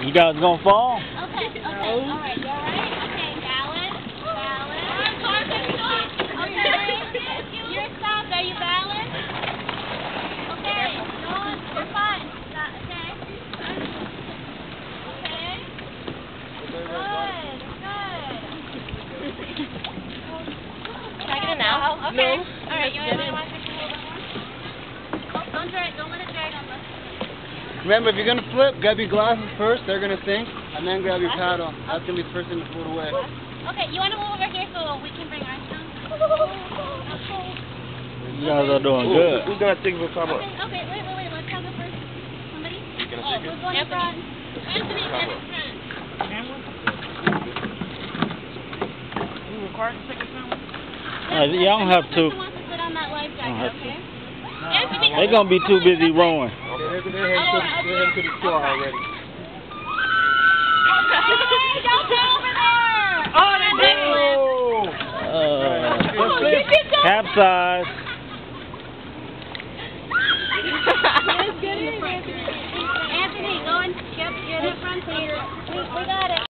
You guys gonna fall? Okay, okay, alright, you alright? Okay, balance. Okay, you're stopped, are you balanced? Okay, you're fine. Okay? Okay? Good, good. Can I get it now? Okay. No. Alright, you want to watch this a little bit more? Oh, don't let it drag on the... Remember, if you're going to flip, grab your glasses first, they're going to sink, and then grab your paddle. That's going to be the first thing to float away. Okay, you want to move over here so we can bring ours down? You guys are doing good. Who's going to take the top up? Okay, wait, let's have the first. Somebody? You going to take it? Who's going in front? Anthony, get in front. You required to take a camera? Y'all don't have to. Someone wants to sit on that life jacket, okay? Anthony, They're gonna be too busy rowing. They're heading to the shore already. Hey, don't go over there! Oh, they did it! Capsize.